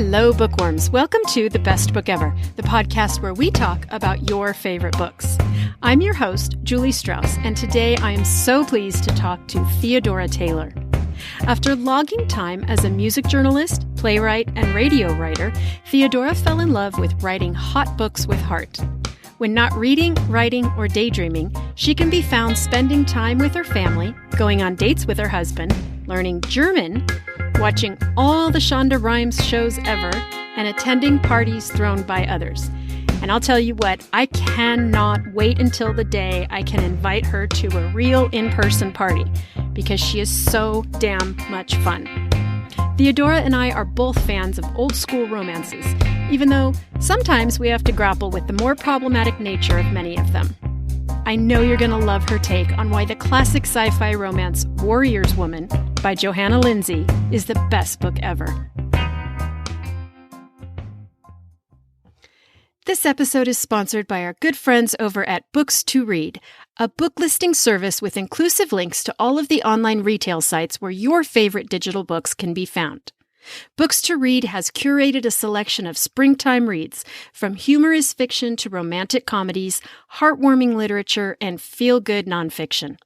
Hello, bookworms. Welcome to The Best Book Ever, the podcast where we talk about your favorite books. I'm your host, Julie Strauss, and today I am so pleased to talk to Theodora Taylor. After logging time as a music journalist, playwright, and radio writer, Theodora fell in love with writing hot books with heart. When not reading, writing, or daydreaming, she can be found spending time with her family, going on dates with her husband, learning German, watching all the Shonda Rhimes shows ever, and attending parties thrown by others. And I'll tell you what, I cannot wait until the day I can invite her to a real in-person party, because she is so damn much fun. Theodora and I are both fans of old-school romances, even though sometimes we have to grapple with the more problematic nature of many of them. I know you're going to love her take on why the classic sci-fi romance Warriors Woman by Johanna Lindsey is the best book ever. This episode is sponsored by our good friends over at Books to Read, a book listing service with inclusive links to all of the online retail sites where your favorite digital books can be found. Books to Read has curated a selection of springtime reads, from humorous fiction to romantic comedies, heartwarming literature, and feel-good nonfiction.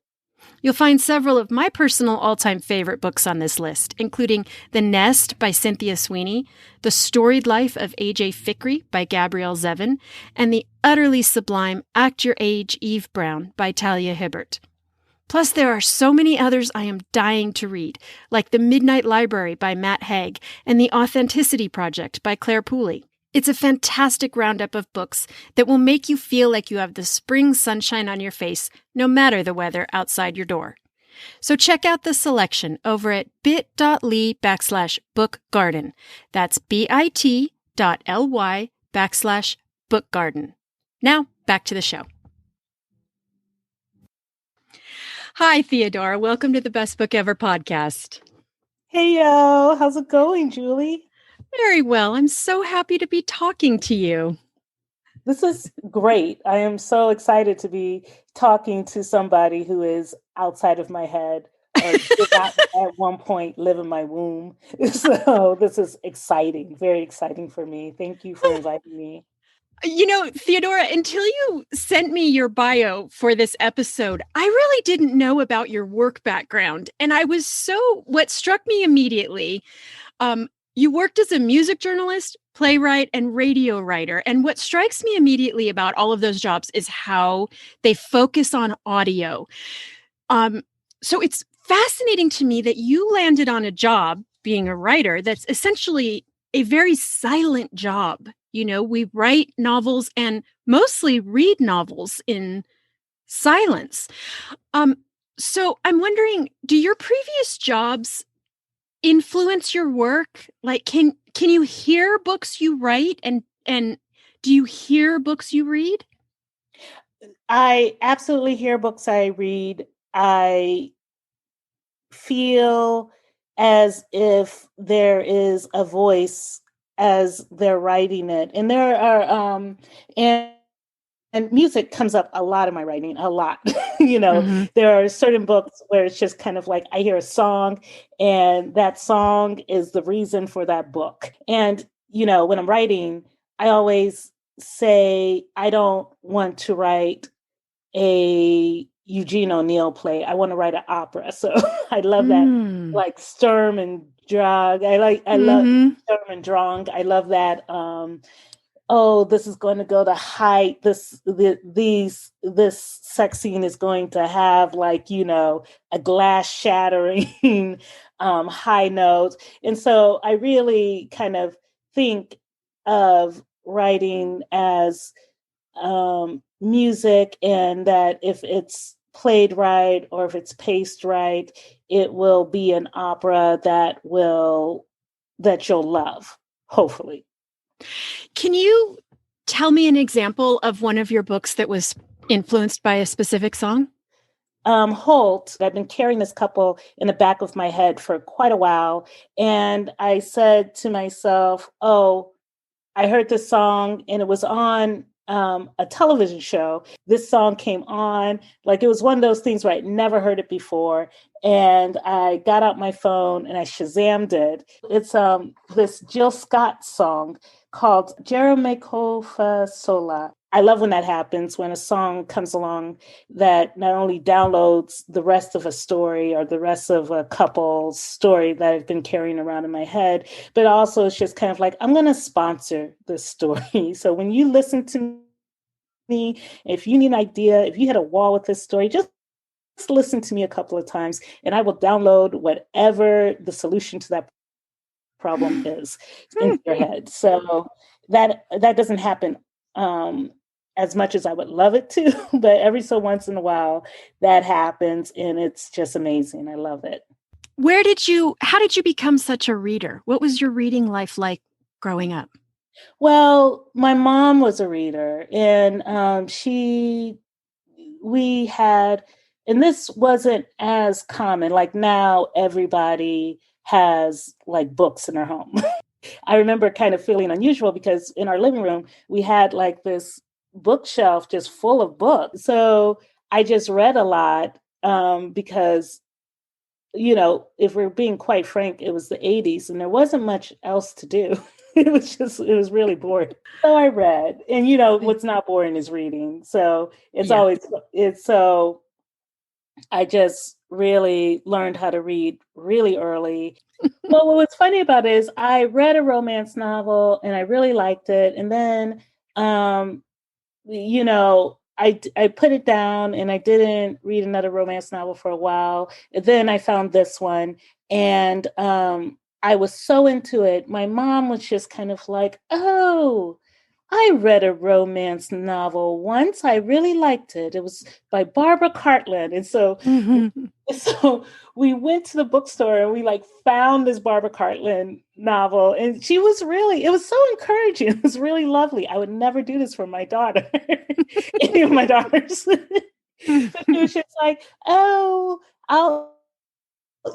You'll find several of my personal all-time favorite books on this list, including The Nest by Cynthia Sweeney, The Storied Life of A.J. Fikry by Gabrielle Zevin, and the utterly sublime Act Your Age, Eve Brown by Talia Hibbert. Plus, there are so many others I am dying to read, like The Midnight Library by Matt Haig and The Authenticity Project by Claire Pooley. It's a fantastic roundup of books that will make you feel like you have the spring sunshine on your face, no matter the weather outside your door. So check out the selection over at bit.ly/bookgarden. That's bit.ly/bookgarden. Now, back to the show. Hi, Theodora. Welcome to the Best Book Ever podcast. Hey, yo. How's it going, Julie? Very well. I'm so happy to be talking to you. This is great. I am so excited to be talking to somebody who is outside of my head or did not at one point live in my womb. So this is exciting, very exciting for me. Thank you for inviting me. You know, Theodora, until you sent me your bio for this episode, I really didn't know about your work background. And what struck me immediately, you worked as a music journalist, playwright, and radio writer. And what strikes me immediately about all of those jobs is how they focus on audio. So it's fascinating to me that you landed on a job, being a writer, that's essentially a very silent job. You know, we write novels and mostly read novels in silence. So I'm wondering, do your previous jobs influence your work? Like, can you hear books you write and do you hear books you read? I absolutely hear books I read. I feel as if there is a voice as they're writing it. And there are, and music comes up a lot in my writing, a lot. There are certain books where it's just kind of like I hear a song and that song is the reason for that book. And, when I'm writing, I always say, I don't want to write a Eugene O'Neill play. I want to write an opera. So I love that, like Sturm and Drang. I love Sturm and Drang. I love that. This is going to go to height. This sex scene is going to have a glass shattering high note. And so I really kind of think of writing as music, and that if it's played right or if it's paced right, it will be an opera that you'll love, hopefully. Can you tell me an example of one of your books that was influenced by a specific song? Holt. I've been carrying this couple in the back of my head for quite a while. And I said to myself, I heard this song and it was on a television show. This song came on, like it was one of those things where I'd never heard it before. And I got out my phone and I Shazammed it. It's this Jill Scott song called Jerome Kofa Sola. I love when that happens, when a song comes along that not only downloads the rest of a story or the rest of a couple's story that I've been carrying around in my head, but also it's just kind of like, I'm going to sponsor this story. So when you listen to me, if you need an idea, if you had a wall with this story, just listen to me a couple of times and I will download whatever the solution to that problem is into your head. So that doesn't happen as much as I would love it to, but every so once in a while that happens and it's just amazing. I love it. How did you become such a reader? What was your reading life like growing up? Well, my mom was a reader and we had, and this wasn't as common, like now everybody has like books in their home. I remember kind of feeling unusual because in our living room, we had like this bookshelf just full of books. So I just read a lot because, you know, if we're being quite frank, it was the 80s and there wasn't much else to do. It was really boring. So I read, and you know, what's not boring is reading. So so I just really learned how to read really early. Well, what's funny about it is I read a romance novel and I really liked it. And then, you know, I put it down and I didn't read another romance novel for a while. And then I found this one and I was so into it. My mom was just kind of like, oh, I read a romance novel once. I really liked it. It was by Barbara Cartland. And so, so we went to the bookstore and we like found this Barbara Cartland novel. And she was really, it was so encouraging. It was really lovely. I would never do this for my daughter, any of my daughters. But she was just like, oh,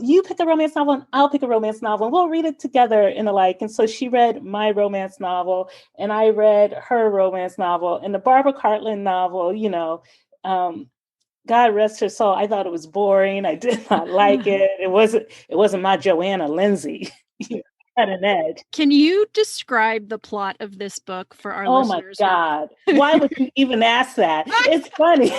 you pick a romance novel and I'll pick a romance novel and we'll read it together and the like. And so she read my romance novel and I read her romance novel, and the Barbara Cartland novel, you know, God rest her soul, I thought it was boring. I did not like it. It wasn't my Johanna, Lindsey. Had an edge. Can you describe the plot of this book for our listeners? Oh my God. Why would you even ask that? It's funny.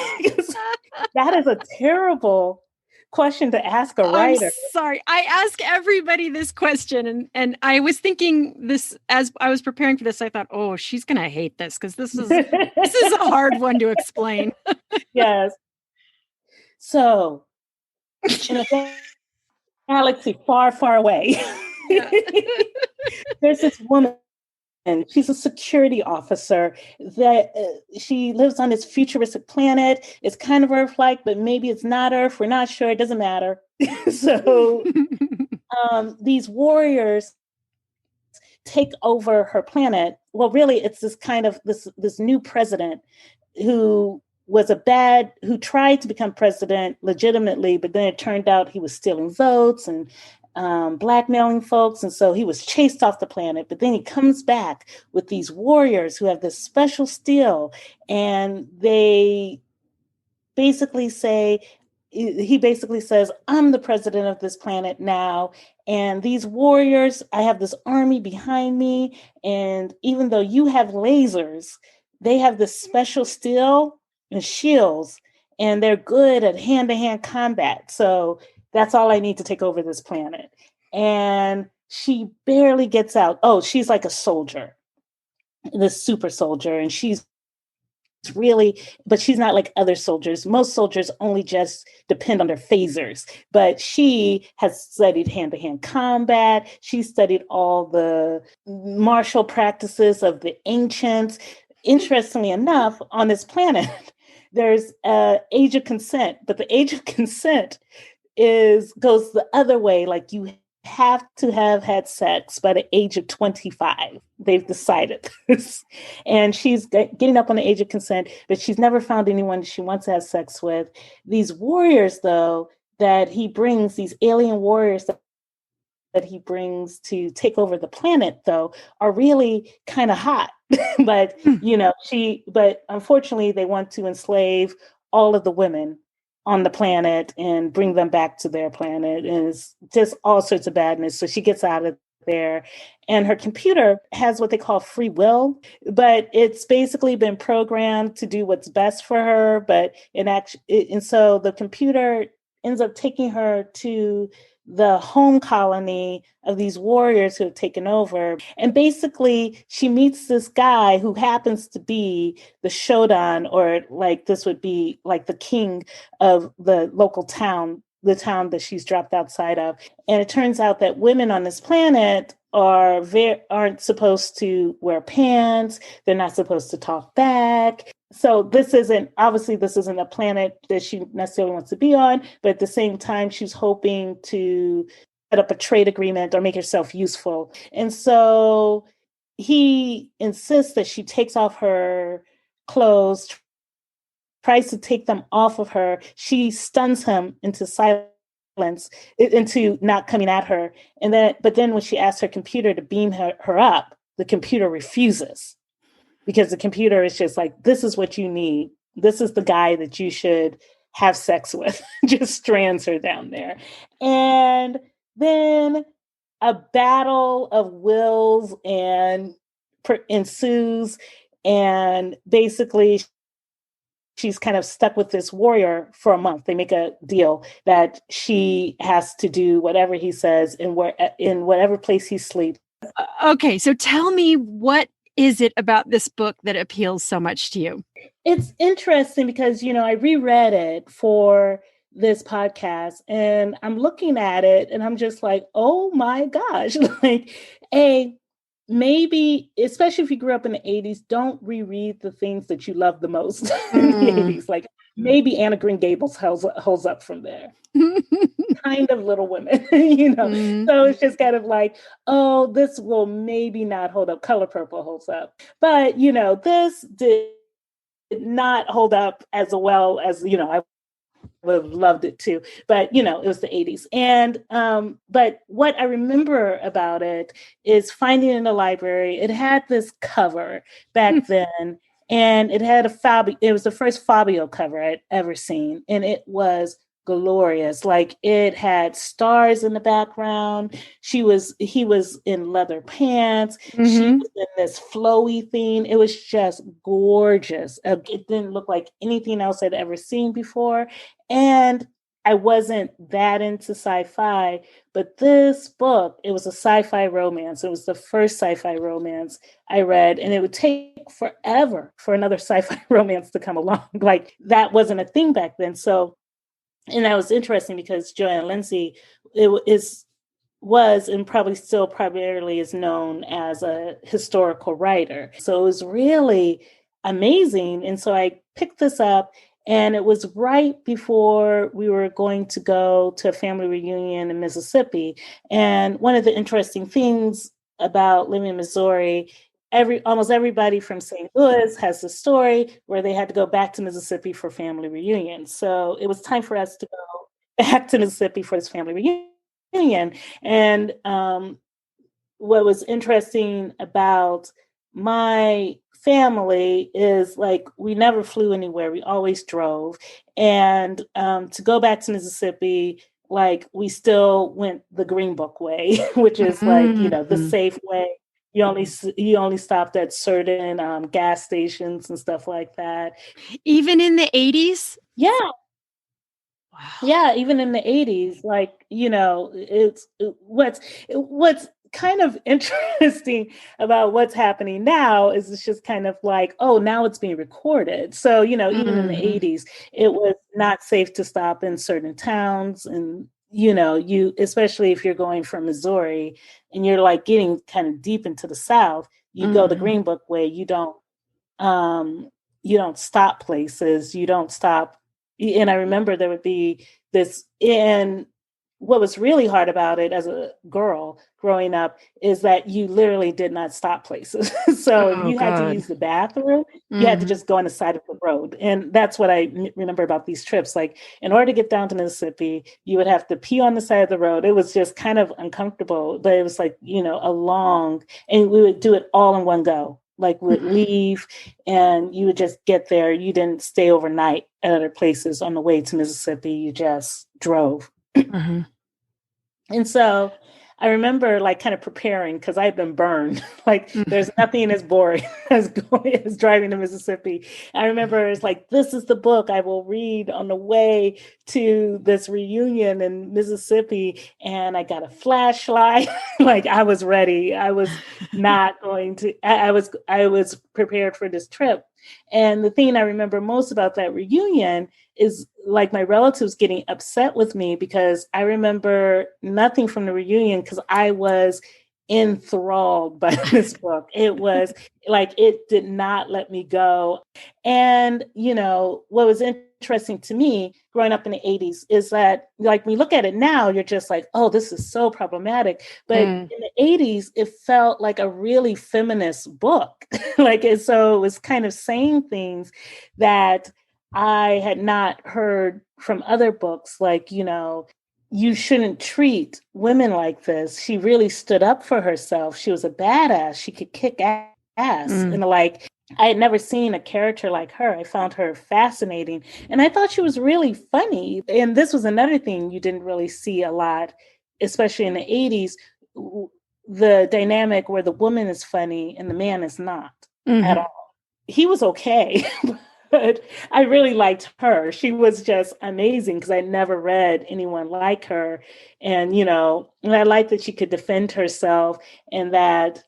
That is a terrible question to ask a writer. I'm sorry. I ask everybody this question, and I was thinking this as I was preparing for this. I thought, oh, she's gonna hate this because this is a hard one to explain. Yes. So, in a galaxy far, far away, there's this woman. And she's a security officer that she lives on this futuristic planet. It's kind of Earth-like, but maybe it's not Earth. We're not sure. It doesn't matter. So these warriors take over her planet. Well, really, it's this kind of this new president who tried to become president legitimately, but then it turned out he was stealing votes and blackmailing folks. And so he was chased off the planet, but then he comes back with these warriors who have this special steel. And he basically says, I'm the president of this planet now. And these warriors, I have this army behind me. And even though you have lasers, they have this special steel and shields, and they're good at hand-to-hand combat. So that's all I need to take over this planet. And she barely gets out. Oh, she's like a soldier, this super soldier. And but she's not like other soldiers. Most soldiers only just depend on their phasers, but she has studied hand-to-hand combat. She studied all the martial practices of the ancients. Interestingly enough, on this planet, there's age of consent, but the age of consent goes the other way. Like you have to have had sex by the age of 25. They've decided this. And she's getting up on the age of consent, but she's never found anyone she wants to have sex with. These warriors, though, that he brings, these alien warriors that he brings to take over the planet, though, are really kind of hot. But, but unfortunately, they want to enslave all of the women on the planet and bring them back to their planet. And it's just all sorts of badness. So she gets out of there. And her computer has what they call free will, but it's basically been programmed to do what's best for her. But and so the computer ends up taking her to the home colony of these warriors who have taken over. And basically, she meets this guy who happens to be the shodan, or like this would be like the king of the local town, the town that she's dropped outside of. And it turns out that women on this planet aren't supposed to wear pants. They're not supposed to talk back. So this isn't a planet that she necessarily wants to be on, but at the same time, she's hoping to set up a trade agreement or make herself useful. And so he insists that she takes off her clothes, tries to take them off of her. She stuns him into silence, into not coming at her. But then when she asks her computer to beam her up, the computer refuses, because the computer is just like, this is what you need. This is the guy that you should have sex with. Just strands her down there. And then a battle of wills ensues. And basically, she's kind of stuck with this warrior for a month. They make a deal that she has to do whatever he says in whatever place he sleeps. Okay, so tell me, what is it about this book that appeals so much to you? It's interesting because, I reread it for this podcast and I'm looking at it and I'm just like, oh my gosh, maybe, especially if you grew up in the 80s, don't reread the things that you love the most in the 80s. Like maybe Anna Green Gables holds up from there. Kind of Little Women, So it's just kind of like, oh, this will maybe not hold up. Color Purple holds up. But, this did not hold up as well as, I would have loved it too. But, it was the 80s. And, but what I remember about it is finding it in the library. It had this cover back then, and it had it was the first Fabio cover I'd ever seen. And it was glorious. Like, it had stars in the background. He was in leather pants. She was in this flowy thing. It was just gorgeous. It didn't look like anything else I'd ever seen before. And I wasn't that into sci-fi, but this book, it was a sci-fi romance. It was the first sci-fi romance I read, and it would take forever for another sci-fi romance to come along. Like, that wasn't a thing back then. So, and that was interesting because Johanna Lindsey was and probably still primarily is known as a historical writer. So it was really amazing. And so I picked this up, and it was right before we were going to go to a family reunion in Mississippi. And one of the interesting things about living in Missouri, almost everybody from St. Louis has a story where they had to go back to Mississippi for family reunion. So it was time for us to go back to Mississippi for this family reunion. And what was interesting about my family is, like, we never flew anywhere. We always drove. And to go back to Mississippi, like, we still went the Green Book way, which is like, the safe way. You only stopped at certain gas stations and stuff like that. Even in the 80s? Yeah. Wow. Yeah, even in the 80s, like, what's kind of interesting about what's happening now is it's just kind of like, oh, now it's being recorded. So, even in the 80s, it was not safe to stop in certain towns. And, especially if you're going from Missouri and you're like getting kind of deep into the South, you go the Green Book way. You don't stop places. You don't stop. And I remember there would be this what was really hard about it as a girl growing up is that you literally did not stop places. So if Oh, you had to God. use the bathroom, you had to Mm-hmm. just go on the side of the road. And that's what I remember about these trips. Like, in order to get down to Mississippi, you would have to pee on the side of the road. It was just kind of uncomfortable, but it was like, a long, and we would do it all in one go. Like, we'd leave and you would just get there. You didn't stay overnight at other places on the way to Mississippi. You just drove. Mm-hmm. And so I remember like kind of preparing because I've been burned. Like, there's nothing as boring as driving to Mississippi. I remember it's like, this is the book I will read on the way to this reunion in Mississippi. And I got a flashlight. Like, I was ready. I was not going to, I was prepared for this trip. And the thing I remember most about that reunion is like my relatives getting upset with me because I remember nothing from the reunion because I was enthralled by this book. It was like, it did not let me go. And, what was interesting to me growing up in the 80s is that, like, when you look at it now, you're just like, oh, this is so problematic. But in the 80s, it felt like a really feminist book. Like, and so it was kind of saying things that I had not heard from other books, like, you shouldn't treat women like this. She really stood up for herself. She was a badass. She could kick ass. And like, I had never seen a character like her. I found her fascinating. And I thought she was really funny. And this was another thing you didn't really see a lot, especially in the 80s, the dynamic where the woman is funny and the man is not at all. He was okay. But I really liked her. She was just amazing because I never read anyone like her. And, and I liked that she could defend herself and that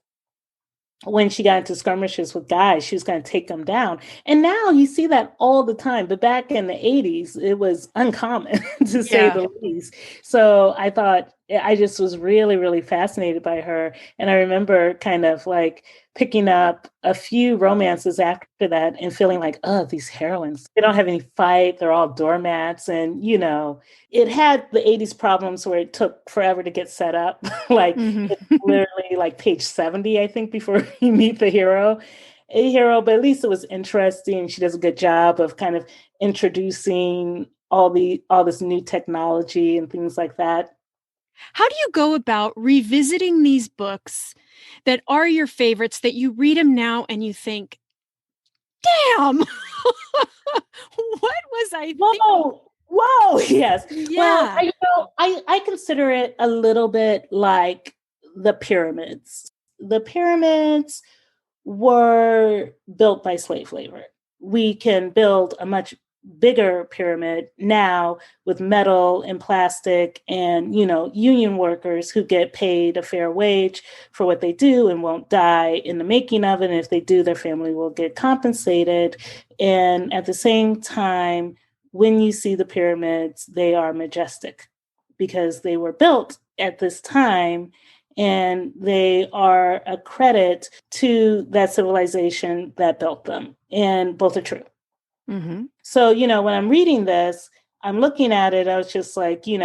when she got into skirmishes with guys, she was going to take them down. And now you see that all the time. But back in the 80s, it was uncommon to say the least. So I just was really, really fascinated by her. And I remember kind of like picking up a few romances after that and feeling like, oh, these heroines, they don't have any fight. They're all doormats. And, it had the 80s problems where it took forever to get set up. Like, it's literally like page 70, I think, before you meet the hero. But at least it was interesting. She does a good job of kind of introducing all this new technology and things like that. How do you go about revisiting these books that are your favorites, that you read them now and you think, damn, what was I thinking? Whoa, yes. Yeah. Well, I consider it a little bit like the pyramids. The pyramids were built by slave labor. We can build a much bigger pyramid now with metal and plastic and, union workers who get paid a fair wage for what they do and won't die in the making of it. And if they do, their family will get compensated. And at the same time, when you see the pyramids, they are majestic because they were built at this time and they are a credit to that civilization that built them. And both are true. Mm-hmm. So, when I'm reading this, I'm looking at it, I was just like, you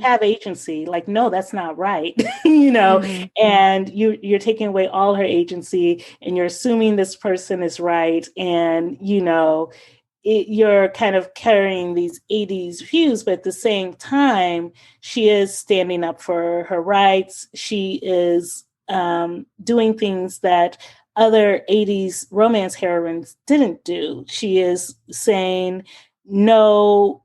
have agency. Like, no, that's not right. And you're taking away all her agency and you're assuming this person is right. And, you're kind of carrying these 80s views, but at the same time, she is standing up for her rights. She is doing things that other 80s romance heroines didn't do. She is saying no.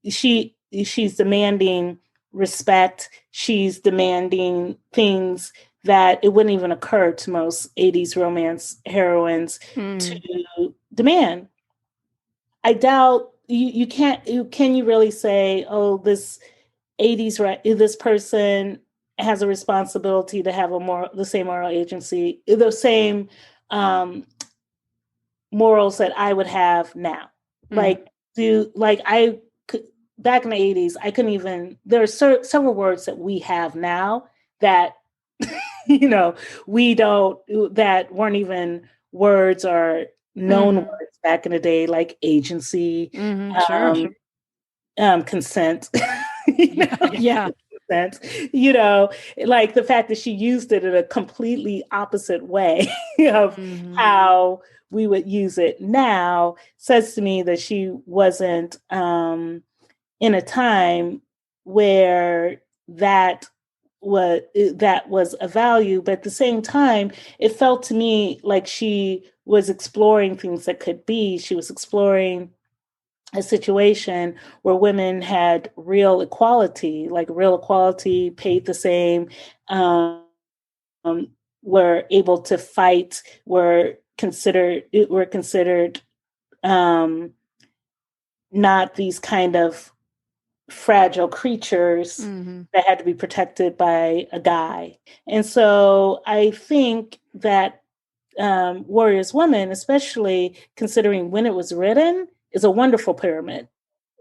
She's demanding respect. She's demanding things that it wouldn't even occur to most 80s romance heroines to demand. I doubt you can you really say, oh, this 80s this person has a responsibility to have the same moral agency, the same morals that I would have now. Back in the 80s, I couldn't even, there are several words that we have now that, we don't, that weren't even words or known words back in the day, like agency. Sure. consent. Yeah. Consent. Like the fact that she used it in a completely opposite way of how we would use it now says to me that she wasn't in a time where that was a value, but at the same time, it felt to me like she was exploring things that could be. She was exploring a situation where women had real equality, paid the same, were able to fight, were considered not these kind of fragile creatures that had to be protected by a guy. And so I think that Warrior's Woman, especially considering when it was written, is a wonderful pyramid.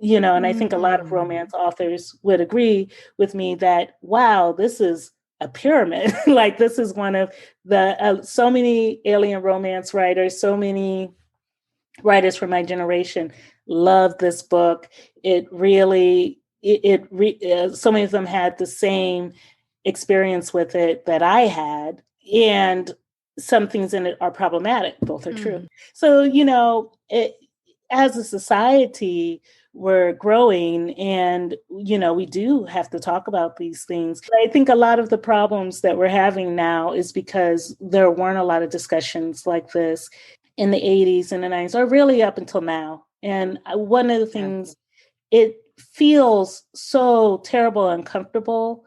And I think a lot of romance authors would agree with me that, wow, this is a pyramid. Like this is one of the, so many alien romance writers, so many writers from my generation love this book. It really, so many of them had the same experience with it that I had. And some things in it are problematic. Both are true. So, as a society, we're growing and, we do have to talk about these things. I think a lot of the problems that we're having now is because there weren't a lot of discussions like this in the 80s and the 90s, or really up until now. And one of the things, it feels so terrible and uncomfortable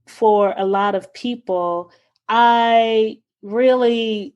for a lot of people. I really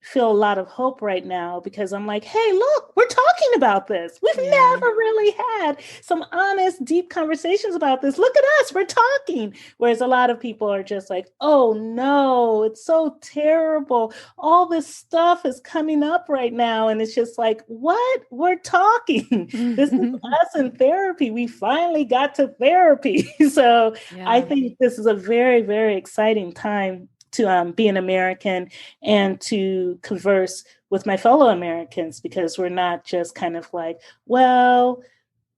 feel a lot of hope right now because I'm like, hey, look, we're talking about this. We've never really had some honest, deep conversations about this. Look at us, we're talking. Whereas a lot of people are just like, oh no, it's so terrible. All this stuff is coming up right now. And it's just like, what? We're talking. This is us in therapy. We finally got to therapy. So I think this is a very, very exciting time to be an American and to converse with my fellow Americans, because we're not just kind of like, well,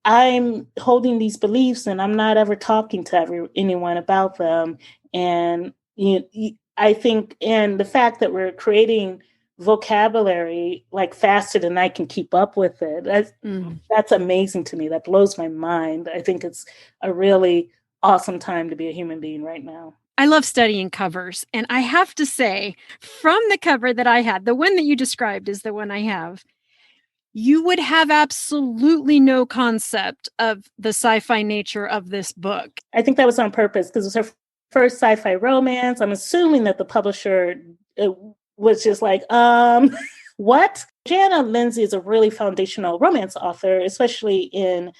I'm holding these beliefs and I'm not ever talking to anyone about them. And I think, and the fact that we're creating vocabulary like faster than I can keep up with it, that's amazing to me. That blows my mind. I think it's a really awesome time to be a human being right now. I love studying covers. And I have to say, from the cover that I had, the one that you described is the one I have, you would have absolutely no concept of the sci-fi nature of this book. I think that was on purpose because it was her first sci-fi romance. I'm assuming that the publisher was just like, what? Johanna Lindsey is a really foundational romance author, especially in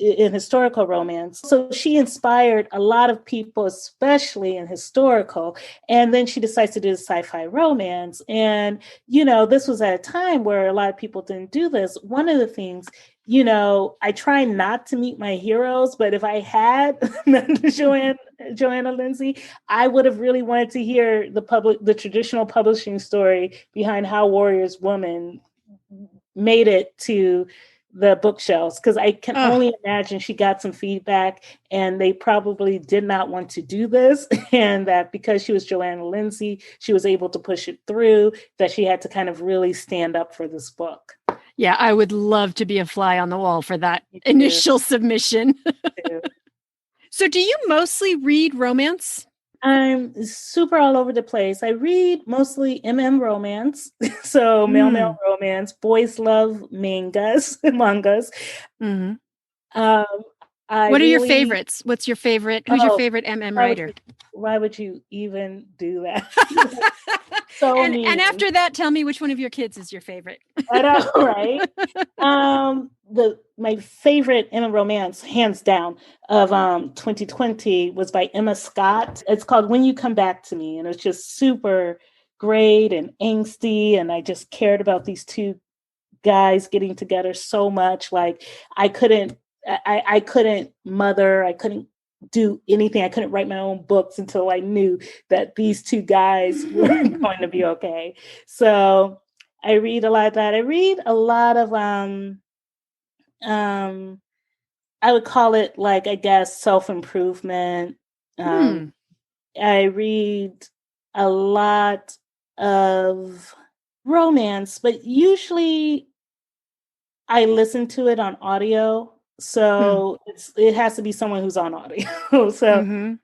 historical romance. So she inspired a lot of people, especially in historical. And then she decides to do the sci-fi romance. And, this was at a time where a lot of people didn't do this. One of the things, I try not to meet my heroes, but if I had met Johanna Lindsey, I would have really wanted to hear the traditional publishing story behind how Warrior's Woman made it to the bookshelves, because I can only imagine she got some feedback and they probably did not want to do this, and that because she was Johanna Lindsey, she was able to push it through, that she had to kind of really stand up for this book. Yeah, I would love to be a fly on the wall for that initial submission. So do you mostly read romance? I'm super all over the place. I read mostly romance, so male romance. Boys love mangas. Mm-hmm. What are your favorites? What's your favorite? Who's your favorite writer? Why would you even do that? And after that, tell me which one of your kids is your favorite. I know, right? My favorite romance, hands down, of 2020 was by Emma Scott. It's called When You Come Back to Me, and it's just super great and angsty, and I just cared about these two guys getting together so much. Like I couldn't mother, I couldn't do anything. I couldn't write my own books until I knew that these two guys were going to be okay. So I read a lot of that. I read a lot of I would call it like, I guess, self-improvement. Hmm. I read a lot of romance, but usually I listen to it on audio. Hmm. So it has to be someone who's on audio. So Mm-hmm.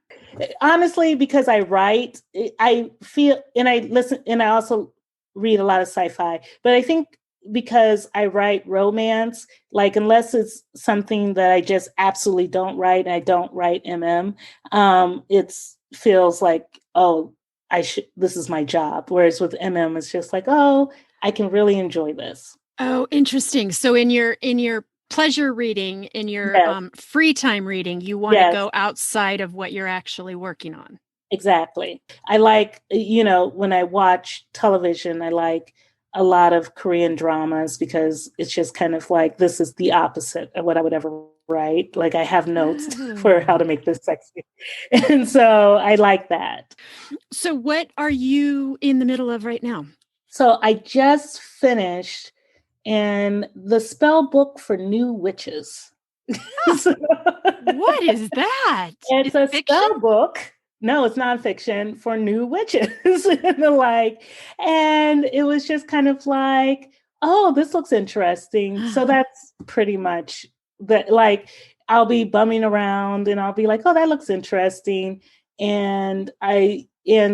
honestly, because I write, I feel, and I listen, and I also read a lot of sci-fi, but I think because I write romance, like unless it's something that I just absolutely don't write, and I don't write it's feels like, oh, this is my job. Whereas with it's just like, oh, I can really enjoy this. Oh, interesting. So in your pleasure reading, in your Yes, free time reading, you want to yes. go outside of what you're actually working on. Exactly. I like, when I watch television, I like a lot of Korean dramas because it's just kind of like this is the opposite of what I would ever write. Like I have notes for how Oh. to make this sexy. And so I like that. So what are you in the middle of right now? So I just finished and the spell book for new witches. Ah, So- what is that? It's It's a fiction? spell book. No, it's nonfiction for new witches and the like. And it was just kind of like, oh, this looks interesting. So that's pretty much that. Like, I'll be bumming around and I'll be like, oh, that looks interesting. And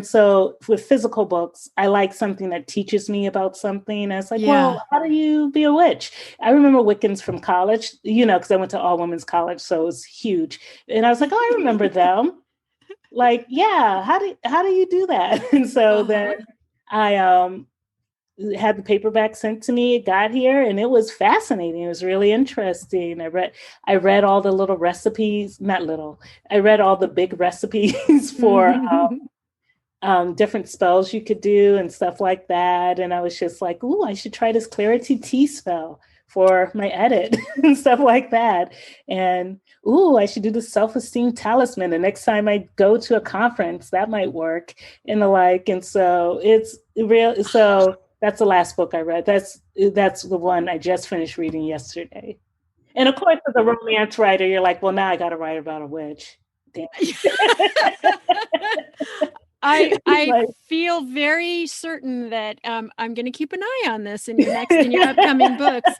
so with physical books, I like something that teaches me about something. And it's like, Yeah. well, how do you be a witch? I remember Wiccans from college, because I went to all women's college, so it was huge. And I was like, oh, I remember them. Like, yeah, how do you do that? And so then Uh-huh. I had the paperback sent to me. It got here, and it was fascinating. It was really interesting. I read all the little recipes, not little. I read all the big recipes for different spells you could do and stuff like that. And I was just like, ooh, I should try this clarity tea spell for my edit and stuff like that. And ooh, I should do the self-esteem talisman. The next time I go to a conference, that might work and the like. And so it's real. So that's the last book I read. That's the one I just finished reading yesterday. And of course, as a romance writer, you're like, well, now I got to write about a witch. Damn. I Like, feel very certain that I'm going to keep an eye on this in your upcoming books.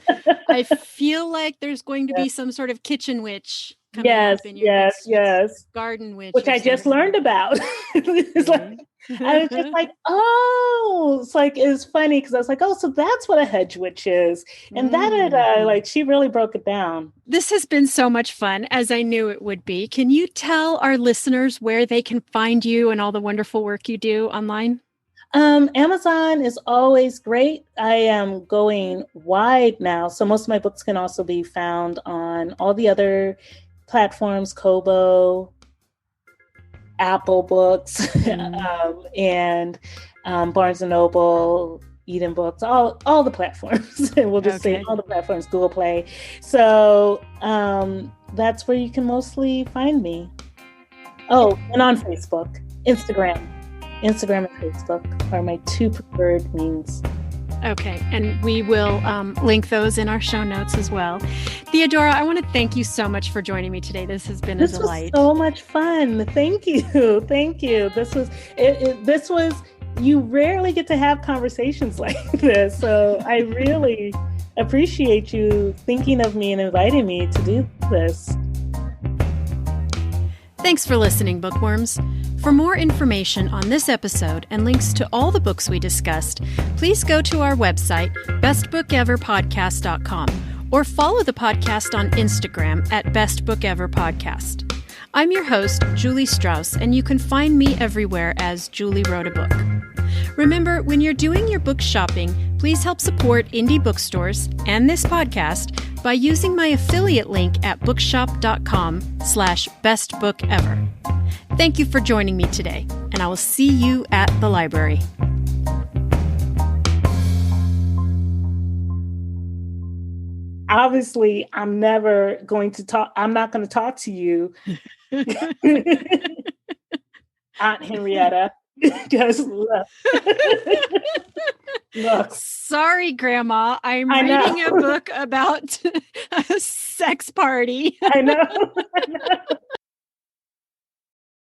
I feel like there's going to be some sort of kitchen witch coming yes, up in your yes, next yes. garden witch Which or I just something. learned about. It's like Really? I was just like, oh, it's funny because I was like, oh, so that's what a hedge witch is, and Mm. like she really broke it down. This has been so much fun, as I knew it would be. Can you tell our listeners where they can find you and all the wonderful work you do online? Amazon is always great. I am going wide now, so most of my books can also be found on all the other platforms, Kobo, Apple Books, Mm. and Barnes and Noble, Eden Books, all the platforms. We'll just say Okay. all the platforms, Google Play. So that's where you can mostly find me. Oh, and on Facebook, Instagram. Instagram and Facebook are my two preferred means. Okay, and we will link those in our show notes as well. Theodora, I want to thank you so much for joining me today. This has been a This was delight. so much fun. Thank you. Thank you. This was, you rarely get to have conversations like this. So I really appreciate you thinking of me and inviting me to do this. Thanks for listening, bookworms. For more information on this episode and links to all the books we discussed, please go to our website, bestbookeverpodcast.com, or follow the podcast on Instagram at bestbookeverpodcast. I'm your host, Julie Strauss, and you can find me everywhere as Julie Wrote a Book. Remember, when you're doing your book shopping, please help support indie bookstores and this podcast by using my affiliate link at bookshop.com/bestbookever. Thank you for joining me today, and I will see you at the library. Obviously, I'm not going to talk to you, Aunt Henrietta. Just look. Look. Sorry, Grandma. I'm I know. reading a book about a sex party. I know. I know.